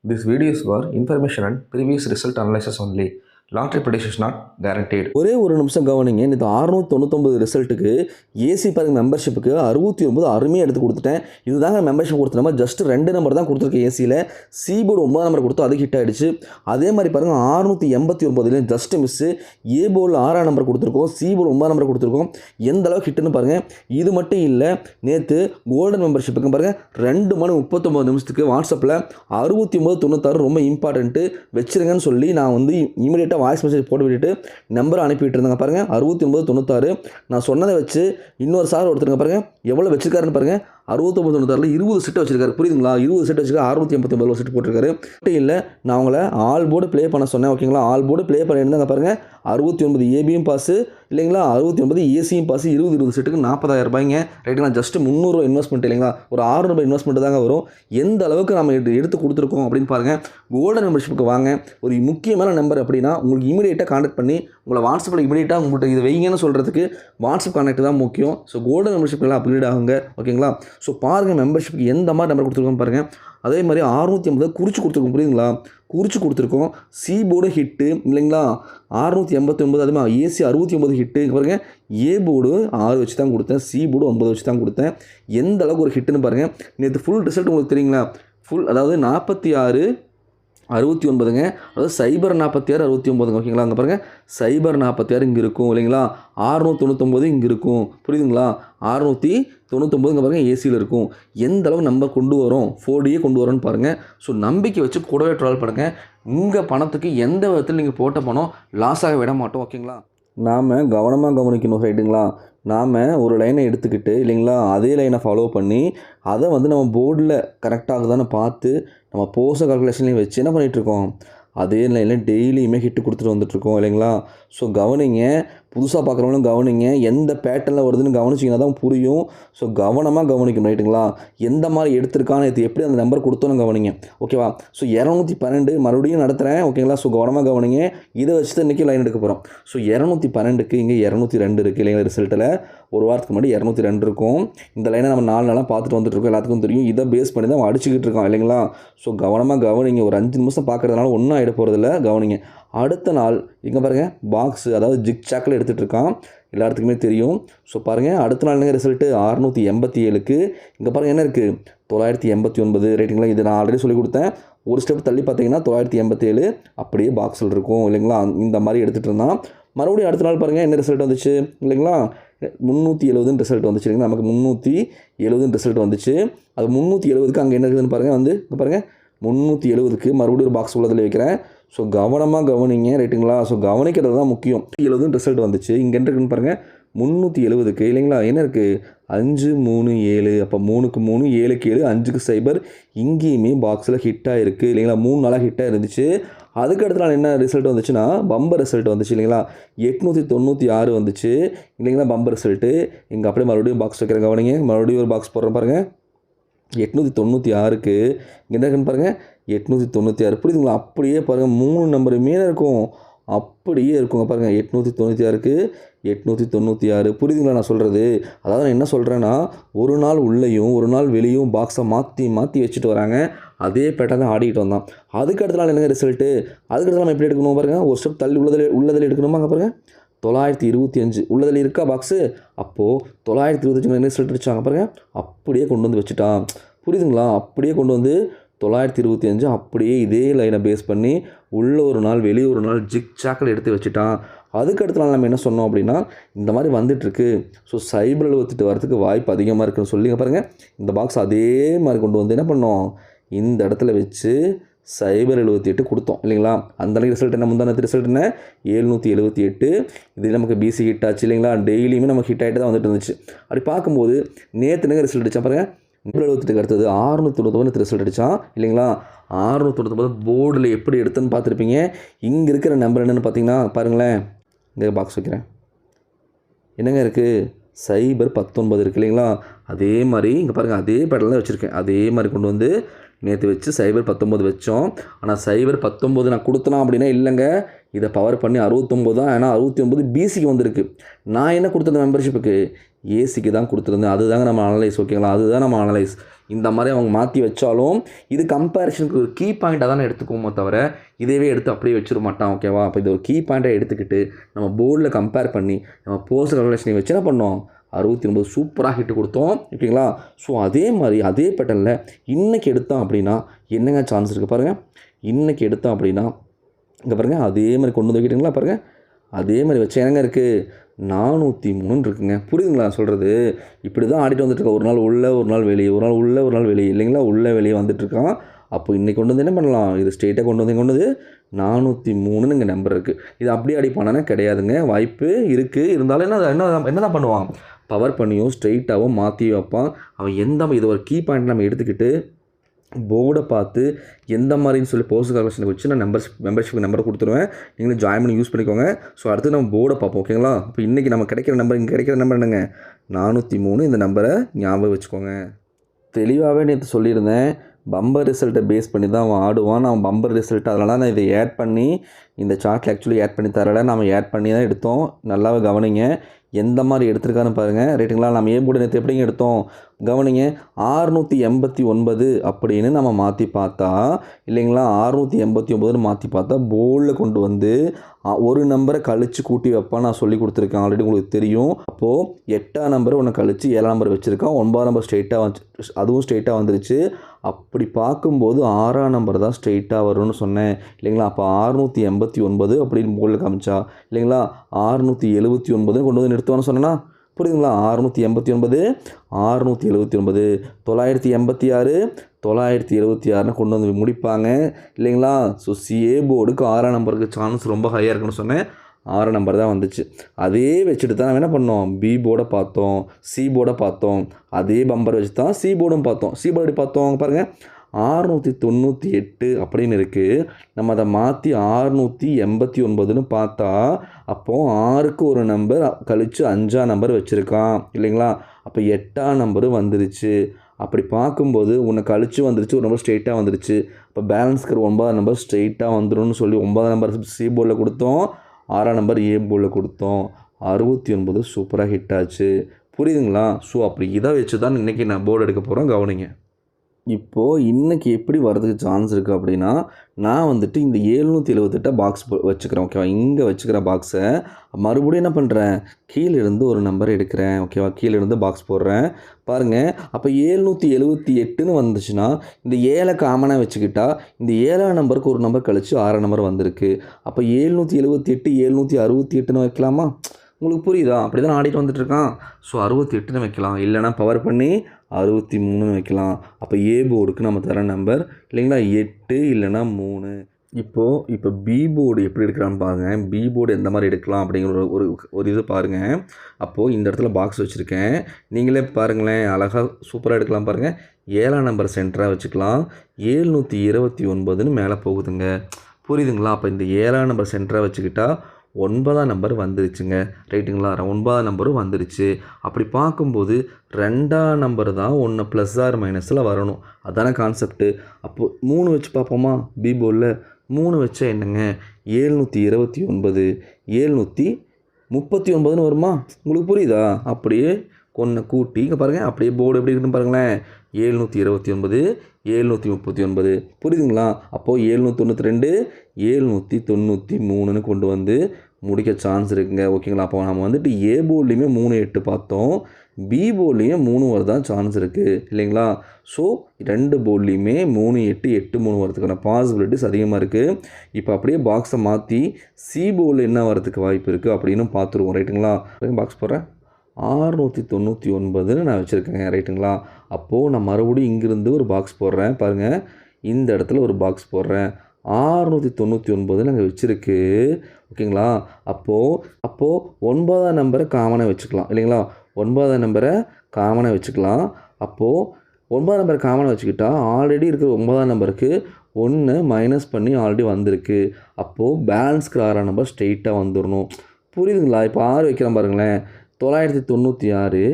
This video is for information and previous result analysis only. Long-term prediction is not guaranteed. ஒரே ஒரு நிமிஷம் கவனிங்க. இந்த 699 ரிசல்ட்டுக்கு ஏசி பாருங்க மெம்பர்ஷிப்புக்கு 69 அருமையாக எடுத்து கொடுத்துட்டேன். இதுதாங்க மெம்பர்ஷிப் கொடுத்த நம்பர். ஜஸ்ட் 2 நம்பர் தான் கொடுத்துருக்கேன் ஏசியில். சி போர்டு 9 நம்பர் கொடுத்து அது ஹிட் ஆகிடுச்சு. அதே மாதிரி பாருங்கள் 689 ஜஸ்ட் மிஸ்ஸு. ஏ போர்டில் 6 நம்பர் கொடுத்துருக்கோம். சி போர்டு 9 நம்பர் கொடுத்துருக்கோம். எந்த அளவுக்கு ஹிட்டுன்னு பாருங்கள். இது மட்டும் இல்லை, நேற்று கோல்டன் மெம்பர்ஷிப்புக்கு பாருங்கள் 2 மணி 39 நிமிஷத்துக்கு வாட்ஸ்அப்பில் 6996 ரொம்ப இம்பார்ட்டன்ட்டு வச்சுருங்கன்னு சொல்லி நான் வந்து இமீடியட்டாக வாய்ஸ் மெசேஜ் போட்டு விட்டுட்டு நம்பரை அனுப்பிட்டு இருந்தாங்க பாருங்கள். 6996 நான் சொன்னதை வச்சு இன்னொரு சார் ஒருத்தருங்க பாருங்கள் எவ்வளோ வச்சிருக்காருன்னு பாருங்கள். 6996 20 செட் வச்சிருக்காரு. புரியுதுங்களா? 20 செட் வச்சிருக்காரு. 689 செட் போட்டிருக்காரு. இல்லை, நான் அவங்கள ஆல் போர்டு ப்ளே பண்ண சொன்னேன். ஓகேங்களா? ஆல் போர்டு ப்ளே பண்ணியிருந்தாங்க பாருங்கள். 69 ஏபியும் பாஸு இல்லைங்களா, 69 ஏசியும் பாஸு. 20 செட்டுக்கு 40,000 ரூபாய்ங்க. ரைட்டுங்களா? ஜஸ்ட் 300 இன்வெஸ்ட்மெண்ட் இல்லைங்களா, ஒரு 600 ரூபாய் இன்வெஸ்ட்மெண்ட் தாங்க வரும். எந்த அளவுக்கு நம்ம எடுத்து கொடுத்துருக்கோம் அப்படின்னு பாருங்கள். கோல்டன் மெம்பர்ஷிப்புக்கு வாங்க. ஒரு முக்கியமான நம்பர் அப்படின்னா உங்களுக்கு இமீடியட்டாக கான்டாக்ட் பண்ணி உங்களை வாட்ஸ்அப்பில் இமீடியட்டாக உங்கள்கிட்ட இதை வைங்கன்னு சொல்கிறதுக்கு வாட்ஸ்அப் கான்டாக்ட் தான் முக்கியம். ஸோ கோல்டன் மெம்பர்ஷிப்லாம் அப்கிரேட் ஆகுங்க. ஓகேங்களா? ஸோ பாருங்கள் மெம்பர்ஷிப்புக்கு எந்த மாதிரி நம்பர் கொடுத்துருக்கோம் பாருங்கள். அதே மாதிரி 650 குறித்து கொடுத்துருக்கோம். புரியுதுங்களா? குறித்து கொடுத்துருக்கோம். சி போர்டு ஹிட்டு இல்லைங்களா, 689. அதே மாதிரி ஏசி 69 ஹிட்டு. பாருங்கள், ஏ போர்டு 6 வச்சு தான் கொடுத்தேன். சி போர்டு 9 வச்சு தான் கொடுத்தேன். எந்த அளவுக்கு ஒரு ஹிட்டுன்னு பாருங்கள். நேற்று ஃபுல் ரிசல்ட் உங்களுக்கு தெரியுங்களா? ஃபுல் அதாவது 46 69ங்க. அதாவது சைபர் 46 69ங்க. ஓகேங்களா? அங்கே பாருங்கள், சைபர் 46 இங்கே இருக்கும் இல்லைங்களா, 699 இங்கே இருக்கும். புரியுதுங்களா? 699 இங்கே பாருங்கள் ஏசியில் இருக்கும். எந்த அளவு நம்பர் கொண்டு வரோம், 4Dயே கொண்டு வரோன்னு பாருங்கள். ஸோ நம்பிக்கை வச்சு கூடவே ட்ராவல் பண்ணுங்கள். உங்கள் பணத்துக்கு எந்த விதத்தில் நீங்கள் போட்ட பணம் லாஸாக விட மாட்டோம். ஓகேங்களா? நாம் கவனமாக கவனிக்கணும். ரைட்டுங்களா? நாம் ஒரு லைனை எடுத்துக்கிட்டு இல்லைங்களா, அதே லைனை ஃபாலோ பண்ணி அதை வந்து நம்ம போர்டில் கரெக்டாகுதான்னு பார்த்து நம்ம போஸ்ட் கால்குலேஷன்லையும் வச்சு என்ன பண்ணிகிட்ருக்கோம், அதே லைனில் டெய்லியுமே ஹிட்டு கொடுத்துட்டு வந்துட்டுருக்கோம் இல்லைங்களா? ஸோ கவனிங்க, புதுசாக பார்க்குறவங்களும் கவனிங்க. எந்த பேட்டர்னில் வருதுன்னு கவனிச்சிங்கன்னா தான் புரியும். ஸோ கவனமாக கவனிக்கணும். ரைட்டுங்களா? எந்த மாதிரி எடுத்திருக்கான்னு இது எப்படி அந்த நம்பர் கொடுத்தோன்னு கவனிங்க. ஓகேவா? ஸோ 212 மறுபடியும் நடத்துகிறேன். ஓகேங்களா? ஸோ கவனமாக கவனிங்க. இதை வச்சு தான் இன்றைக்கி லைன் எடுக்க போகிறோம். ஸோ 212க்கு இங்கே 202 இருக்குது இல்லைங்களா? ரிசல்ட்டில் ஒரு வாரத்துக்கு முன்னாடி 202 இருக்கும். இந்த லைனை நம்ம 4 நாளாக பார்த்துட்டு வந்துட்டுருக்கோம். எல்லாத்துக்கும் தெரியும். இதை பேஸ் பண்ணி தான் அடிச்சுக்கிட்டு இருக்கோம் இல்லைங்களா? ஸோ கவனமாக கவனிங்க. ஒரு 5 நிமிஷம் பார்க்குறதுனால ஒன்றும் ஆகிட போகிறதில்ல. கவனிங்க. அடுத்த நாள் இங்கே பாருங்கள், பாக்ஸு அதாவது ஜிக் சாக்கில் எடுத்துகிட்டு இருக்கான். எல்லாத்துக்குமே தெரியும். ஸோ பாருங்கள், அடுத்த நாள் என்ன ரிசல்ட்டு 687க்கு இங்கே பாருங்கள் என்ன இருக்குது 989. ரைட்டுங்களா? இது நான் ஆல்ரெடி சொல்லி கொடுத்தேன். ஒரு ஸ்டெப் தள்ளி பார்த்தீங்கன்னா 987 அப்படியே பாக்ஸில் இருக்கும் இல்லைங்களா? இந்த மாதிரி எடுத்துகிட்டு இருந்தான். மறுபடியும் அடுத்த நாள் பாருங்கள் என்ன ரிசல்ட் வந்துச்சு இல்லைங்களா, 370 ரிசல்ட் வந்துச்சு இல்லைங்களா? நமக்கு 370 ரிசல்ட் வந்துச்சு. அது 370க்கு அங்கே என்ன இருக்குதுன்னு பாருங்கள். வந்து இங்கே பாருங்கள் 370க்கு மறுபடியும் ஒரு பாக்ஸ் உள்ளதில் வைக்கிறேன். ஸோ கவனமாக கவனிங்க. ரைட்டுங்களா? ஸோ கவனிக்கிறது தான் முக்கியம். 70 ரிசல்ட் வந்துச்சு. இங்கே என்ன இருக்குன்னு பாருங்கள் 370க்கு இல்லைங்களா, என்ன இருக்குது 537. அப்போ 3க்கு 3 7க்கு 7 5க்கு 0 இங்கேயுமே பாக்ஸில் ஹிட்டாக இருக்குது இல்லைங்களா? 3 நாளாக ஹிட்டாக இருந்துச்சு. அதுக்கு அடுத்த நாள் என்ன ரிசல்ட் வந்துச்சுன்னா பம்பர் ரிசல்ட் வந்துச்சு இல்லைங்களா, 896 வந்துச்சு இல்லைங்களா பம்பர் ரிசல்ட்டு. இங்கே அப்படியே மறுபடியும் பாக்ஸ் வைக்கிறேன். கவனிங்க, மறுபடியும் ஒரு பாக்ஸ் போடுறேன் பாருங்கள். 896க்கு இங்கே என்ன இருக்குன்னு பாருங்கள் 896. புரியுதுங்களா? அப்படியே பாருங்கள் 3 நம்பருமே இருக்கும். அப்படியே இருக்குங்க பாருங்கள் 896க்கு 896. புரியுதுங்களா நான் சொல்கிறது? அதாவது நான் என்ன சொல்கிறேன்னா, ஒரு நாள் உள்ளேயும் ஒரு நாள் வெளியும் பாக்ஸை மாற்றி மாற்றி வச்சுட்டு வராங்க. அதே பேட்டர்ன் தான் ஆடிக்கிட்டு வந்தான். அதுக்கு அடுத்த நாள் என்னங்க ரிசல்ட்டு, அதுக்கு அடுத்த நாள் நம்ம எப்படி எடுக்கணும் பாருங்கள். ஒரு ஸ்டெப் தள்ளி உள்ளதில் எடுக்கணுமா? அங்கே பாருங்கள் 925 உள்ளதில் இருக்கா பாக்ஸு. அப்போது 925 என்ன ரிசல்ட் அடிச்சாங்க பாருங்கள். அப்படியே கொண்டு வந்து வச்சுட்டான். புரியுதுங்களா? அப்படியே கொண்டு வந்து 925 அப்படியே இதே லைனை பேஸ் பண்ணி உள்ள ஒரு நாள் வெளியே ஒரு நாள் ஜிக் சாக்கில் எடுத்து வச்சுட்டான். அதுக்கு அடுத்த நாள் நம்ம என்ன சொன்னோம் அப்படின்னா, இந்த மாதிரி வந்துட்டுருக்கு. ஸோ சைபர் 78 வரதுக்கு வாய்ப்பு அதிகமாக இருக்குன்னு சொல்லிங்க பாருங்கள். இந்த பாக்ஸ் அதே மாதிரி கொண்டு வந்து என்ன பண்ணோம், இந்த இடத்துல வச்சு சைபர் 78 கொடுத்தோம் இல்லைங்களா? அந்த அளவுக்கு ரிசல்ட் என்ன, முந்தானத்து ரிசல்ட் என்ன 778. இது நமக்கு பிசி ஹிட் ஆச்சு இல்லைங்களா? டெய்லியுமே நமக்கு ஹிட் ஆகிட்டு தான் வந்துட்டு இருந்துச்சு. அப்படி பார்க்கும்போது நேற்று என்ன ரிசல்ட் அடித்தா பாருங்கள், 78க்கு அடுத்தது 699 ரிசல்ட் அடித்தான் இல்லைங்களா? 699 போர்டில் எப்படி எடுத்துன்னு பார்த்துருப்பீங்க. இங்கே இருக்கிற நம்பர் என்னென்னு பார்த்தீங்கன்னா பாருங்களேன், இங்கே பாக்ஸ் வைக்கிறேன். என்னங்க இருக்குது சைபர் 19 இருக்குது இல்லைங்களா? அதே மாதிரி இங்கே பாருங்கள், அதே பேட்டர்ல தான் வச்சுருக்கேன். அதே மாதிரி கொண்டு வந்து நேற்று வச்சு சைபர் 19 வச்சோம். ஆனால் சைபர் 19 நான் கொடுத்தனா அப்படின்னா இல்லைங்க, இதை பவர் பண்ணி 69 தான். ஏன்னா 69 பிசிக்கு வந்திருக்கு. நான் என்ன கொடுத்துருந்தேன் மெம்பர்ஷிப்புக்கு? ஏசிக்கு தான் கொடுத்துருந்தேன். அதுதாங்க நம்ம அனலைஸ். ஓகேங்களா, அதுதான் நம்ம அனலைஸ். இந்த மாதிரி அவங்க மாற்றி வச்சாலும் இது கம்பேரிஷனுக்கு ஒரு கீ பாயிண்ட்டாக தானே எடுத்துக்குவோமோ தவிர இதேவே எடுத்து அப்படியே வச்சிட மாட்டான். ஓகேவா, அப்போ இது ஒரு கீ பாயிண்ட்டாக எடுத்துக்கிட்டு நம்ம போர்டில் கம்பேர் பண்ணி நம்ம போஸ்ட் கல்குலேஷனை வச்சு என்ன பண்ணோம்? 69 சூப்பராக ஹிட்டு கொடுத்தோம். ஓகேங்களா. ஸோ அதே மாதிரி அதே பேட்டர்னில் இன்றைக்கி எடுத்தோம் அப்படின்னா என்னங்க சான்ஸ் இருக்குது பாருங்கள். இன்றைக்கி எடுத்தோம் அப்படின்னா இங்கே பாருங்கள், அதே மாதிரி கொண்டு வந்து வைக்கிட்டீங்களா பாருங்கள். அதே மாதிரி வச்சு என்னங்க இருக்குது? 403 இருக்குங்க. புரியுதுங்களா சொல்கிறது? இப்படி தான் ஆடிட்டு வந்துட்டுருக்கோம். ஒரு நாள் உள்ளே, ஒரு நாள் வெளியே, ஒரு நாள் உள்ளே, ஒரு நாள் வெளியே, இல்லைங்களா? உள்ளே வெளியே வந்துட்டுருக்கான். அப்போ இன்றைக்கி கொண்டு வந்து என்ன பண்ணலாம்? இது ஸ்ட்ரெயிட்டாக கொண்டு வந்து 403ன்னு இங்கே நம்பர் இருக்குது. இது அப்படியே அடிப்பானானே கிடையாதுங்க. வாய்ப்பு இருக்குது. இருந்தாலும் என்ன தான் பண்ணுவான்? பவர் பண்ணியோ ஸ்ட்ரெயிட்டாகவோ மாற்றி வைப்பான். அவன் இது ஒரு கீ பாயிண்ட் நம்ம எடுத்துக்கிட்டு போர்டை பார்த்து எந்த மாதிரின்னு சொல்லி போஸ்ட் கலெக்ஷனுக்கு வச்சு நான் மெம்பர்ஷிப் நம்பரை கொடுத்துருவேன். நீங்களும் ஜாயின் பண்ணி யூஸ் பண்ணிக்கோங்க. ஸோ அடுத்து நம்ம போர்டை பார்ப்போம். ஓகேங்களா. இப்போ இன்றைக்கி நம்ம கிடைக்கிற நம்பர், இங்கே கிடைக்கிற நம்பர் என்னங்க? 403. இந்த நம்பரை ஞாபகம் வச்சுக்கோங்க. தெளிவாகவே நேற்று சொல்லியிருந்தேன், பம்பர் ரிசல்ட்டை பேஸ் பண்ணி தான் அவன் ஆடுவான். நான் பம்பர் ரிசல்ட் அதனால் நான் இதை ஆட் பண்ணி இந்த சார்ட்டில் ஆக்சுவலி ஆட் பண்ணி தரலை. நம்ம ஆட் பண்ணி தான் எடுத்தோம். நல்லாவே கவனிங்க எந்த மாதிரி எடுத்திருக்கான்னு பாருங்கள். ரைட்டுங்களா. நம்ம ஏன் போர்டு நேற்று எப்படிங்க எடுத்தோம் கவனிங்க. 689 அப்படின்னு நம்ம மாற்றி பார்த்தா, இல்லைங்களா, 689 மாற்றி பார்த்தா போர்டில் கொண்டு வந்து ஒரு நம்பரை கழித்து கூட்டி வைப்பான். நான் சொல்லி கொடுத்துருக்கேன் ஆல்ரெடி, உங்களுக்கு தெரியும். அப்போது 8ஆம் நம்பர் ஒன்று கழித்து 7ஆம் நம்பர் வச்சுருக்கான். 9ஆம் நம்பர் ஸ்ட்ரெயிட்டாக அதுவும் ஸ்ட்ரெயிட்டாக வந்துருச்சு. அப்படி பார்க்கும்போது 6ஆம் நம்பர் தான் ஸ்ட்ரெயிட்டாக வரும்னு சொன்னேன், இல்லைங்களா. அப்போ 689 அப்படின்னு போர்டில் காமிச்சா, இல்லைங்களா, 679 கொண்டு வந்து நிறுத்துவான்னு சொன்னேன்னா புரியுதுங்களா. 689 679 986 976ன்னு கொண்டு வந்து முடிப்பாங்க, இல்லைங்களா. ஸோ சிஏ போர்டுக்கு 6ஆம் நம்பருக்கு சான்ஸ் ரொம்ப ஹையாக இருக்குன்னு சொன்னேன். 6ஆம் நம்பர் தான் வந்துச்சு. அதே வச்சுட்டு தான் நம்ம என்ன பண்ணோம்? பி போர்டை பார்த்தோம், சி போர்டை பார்த்தோம். அதே பம்பர் வச்சு தான் சி போர்டும் பார்த்தோம். சி போர்டு பார்த்தோம் பாருங்கள், 698 அப்படின்னு இருக்குது. நம்ம அதை மாற்றி 689ன்னு பார்த்தா, அப்போது 6க்கு ஒரு நம்பர் கழித்து 5ஆம் நம்பர் வச்சுருக்கான், இல்லைங்களா. அப்போ 8ஆம் நம்பரு வந்துருச்சு. அப்படி பார்க்கும்போது உன்னை கழித்து வந்துருச்சு, ஒரு நம்பர் ஸ்ட்ரெயிட்டாக வந்துருச்சு. இப்போ பேலன்ஸ்க்கு 9ஆம் நம்பர் ஸ்ட்ரெயிட்டாக வந்துடும்னு சொல்லி 9ஆம் நம்பர் சி போர்டில் கொடுத்தோம், 6ஆம் நம்பர் ஏ போர்டில் கொடுத்தோம். 69 சூப்பராக ஹிட் ஆச்சு. புரியுதுங்களா. ஸோ அப்படி இதை வச்சு தான் இன்றைக்கி நான் போர்டு எடுக்க போகிறோம். கவனிங்க. இப்போது இன்றைக்கி எப்படி வரதுக்கு சான்ஸ் இருக்குது அப்படின்னா, நான் வந்துட்டு இந்த 778 பாக்ஸ் வச்சுக்கிறேன். ஓகேவா. இங்கே வச்சுக்கிற பாக்ஸை மறுபடியும் என்ன பண்ணுறேன்? கீழேருந்து ஒரு நம்பர் எடுக்கிறேன். ஓகேவா. கீழேருந்து பாக்ஸ் போடுறேன் பாருங்கள். அப்போ 778ன்னு வந்துச்சுன்னா இந்த 7 காமனாக வச்சுக்கிட்டா இந்த 7ஆம் நம்பருக்கு ஒரு நம்பர் கழிச்சு 6ஆம் நம்பர் வந்திருக்கு. அப்போ 778 768ன்னு வைக்கலாமா? உங்களுக்கு புரியுதா? அப்படி தான் ஆடிட்டு வந்துட்டுருக்கான். ஸோ 68ன்னு வைக்கலாம், இல்லைனா பவர் பண்ணி 63ன்னு வைக்கலாம். அப்போ ஏ போர்டுக்கு நம்ம தர நம்பர், இல்லைங்களா, 8 இல்லைனா 3. இப்போ பி போர்டு எப்படி எடுக்கிறான்னு பாருங்கள். பி போர்டு எந்த மாதிரி எடுக்கலாம் அப்படிங்கிற ஒரு இது பாருங்கள். அப்போது இந்த இடத்துல பாக்ஸ் வச்சுருக்கேன். நீங்களே பாருங்களேன், அழகாக சூப்பராக எடுக்கலாம் பாருங்கள். 7ஆம் நம்பர் சென்டராக வச்சுக்கலாம். 729ன்னு மேலே போகுதுங்க. புரியுதுங்களா. அப்போ இந்த 7ஆம் நம்பர் சென்டராக வச்சுக்கிட்டா 9ஆம் நம்பர் வந்துருச்சுங்க. ரைட்டுங்களா. 9ஆம் நம்பரும் வந்துருச்சு. அப்படி பார்க்கும்போது 2ஆம் நம்பர் தான் ஒன்று ப்ளஸ் ஆர் மைனஸில் வரணும். அதான கான்செப்ட்டு. அப்போது 3 வச்சு பார்ப்போமா? பி போர்டில் 3 வச்சா என்னங்க? 729 739ன்னு வருமா? உங்களுக்கு புரியுதா? அப்படியே ஒன்று கூட்டி இங்கே பாருங்கள். அப்படியே போர்டு எப்படி இருக்குன்னு பாருங்களேன். 729 739 புரியுதுங்களா. அப்போது 792 793ன்னு கொண்டு வந்து முடிக்க சான்ஸ் இருக்குங்க. ஓகேங்களா. அப்போ நம்ம வந்துட்டு ஏ போர்ட்லேயுமே 3 8 பார்த்தோம், பி போர்ட்லேயும் 3 வரதான் சான்ஸ் இருக்குது, இல்லைங்களா. ஸோ 2 போர்ட்லேயுமே 3 8 8 3 வரதுக்கான பாசிபிலிட்டிஸ் அதிகமாக இருக்குது. இப்போ அப்படியே பாக்ஸை மாற்றி சி போர்டில் என்ன வரதுக்கு வாய்ப்பு இருக்குது அப்படின்னு பார்த்துருவோம். ரைட்டுங்களா. பாக்ஸ் போடுறேன். 699ன்னு நான் வச்சுருக்கேங்க. ரைட்டுங்களா. அப்போது நான் மறுபடியும் இங்கேருந்து ஒரு பாக்ஸ் போடுறேன் பாருங்கள். இந்த இடத்துல ஒரு பாக்ஸ் போடுறேன். 699 நாங்கள் வச்சுருக்கு, ஓகேங்களா. அப்போது 9ஆம் நம்பரை காமனாக வச்சுக்கலாம், இல்லைங்களா. 9ஆம் நம்பரை காமனாக வச்சுக்கலாம். அப்போது 9ஆம் நம்பரை காமனாக வச்சுக்கிட்டா ஆல்ரெடி இருக்கிற 9ஆம் நம்பருக்கு 1 மைனஸ் பண்ணி ஆல்ரெடி வந்திருக்கு. அப்போது பேலன்ஸ்க்கு 6ஆம் நம்பர் ஸ்ட்ரெயிட்டாக வந்துடணும். புரியுதுங்களா. இப்போ 6 வைக்கிறேன் பாருங்களேன். 996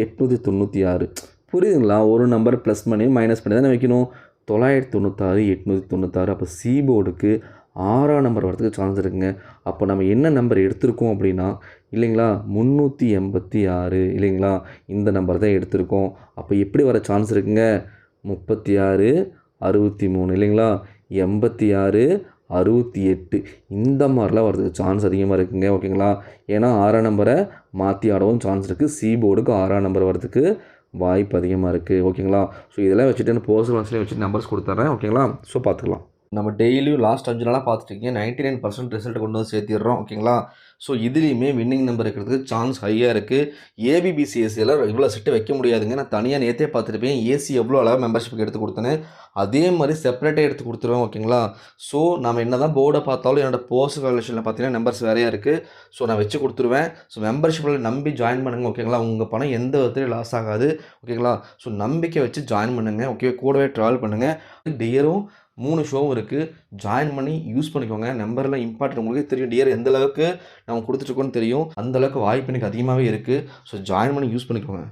896 புரியுதுங்களா. ஒரு நம்பர் ப்ளஸ் பண்ணி மைனஸ் பண்ணி தானே வைக்கணும். 996 896. அப்போ சி போர்டுக்கு 6ஆம் நம்பர் வரதுக்கு சான்ஸ் இருக்குங்க. அப்போ நம்ம என்ன நம்பர் எடுத்திருக்கோம் அப்படின்னா இல்லைங்களா 386 இல்லைங்களா, இந்த நம்பர் தான் எடுத்திருக்கோம். அப்போ எப்படி வர சான்ஸ் இருக்குங்க 36 63 இல்லைங்களா 86 68 இந்த மாதிரிலாம் வரதுக்கு சான்ஸ் அதிகமாக இருக்குங்க. ஓகேங்களா, ஏன்னா 6ஆம் நம்பரை மாற்றி ஆடவும் சான்ஸ் இருக்குது. சி போர்டுக்கு 6ஆம் நம்பர் வரதுக்கு வாய்ப்பு அதிகமாக இருக்குது. ஓகேங்களா, ஸோ இதெல்லாம் வச்சுட்டு நான் பர்சனல் வாட்ஸ்லேயே வச்சுட்டு நம்பர்ஸ் கொடுத்துட்றேன். ஓகேங்களா, ஸோ பார்த்துக்கலாம். நம்ம டெய்லியும் லாஸ்ட் 5 நாளாக பார்த்துட்டீங்க 99% ரிசல்ட் கொண்டு வந்து சேர்த்திடுறோம். ஓகேங்களா, ஸோ இதுலேயுமே வின்னிங் நம்பர் இருக்கிறதுக்கு சான்ஸ் ஹையாக இருக்குது. ஏபிபிசிஎஸ்சியில் இவ்வளோ செட்டு வைக்க முடியாதுங்க. நான் தனியாக நேற்றே பார்த்துருப்பேன். ஏசி எவ்வளோ அளவு மெம்பர்ஷிப் எடுத்து கொடுத்தேன்னு அதே மாதிரி செப்பரேட்டாக எடுத்து கொடுத்துருவேன். ஓகேங்களா, ஸோ நம்ம என்ன தான் போர்டை பார்த்தாலும் என்னோட போஸ்ட் காலேஷனில் பார்த்தீங்கன்னா நம்பர்ஸ் வேறையாக இருக்குது. ஸோ நான் வச்சு கொடுத்துருவேன். ஸோ மெம்பர்ஷிப்பில் நம்பி ஜாயின் பண்ணுங்கள். ஓகேங்களா, உங்கள் பணம் எந்த விதத்துலையும் லாஸ் ஆகாது. ஓகேங்களா, ஸோ நம்பிக்கை வச்சு ஜாயின் பண்ணுங்கள். ஓகே, கூடவே ட்ராவல் பண்ணுங்கள். டியரும் 3 ஷோவும் இருக்குது. ஜாயின் பண்ணி யூஸ் பண்ணிக்கோங்க. நம்பர்லாம் இம்பார்ட்டன்ட். உங்களுக்கே தெரியும் டியர் எந்த அளவுக்கு நம்ம கொடுத்துட்ருக்கோன்னு தெரியும். அந்தளவுக்கு வாய்ப்பு எனக்கு அதிகமாகவே இருக்குது. ஸோ ஜாயின் பண்ணி யூஸ் பண்ணிக்கோங்க.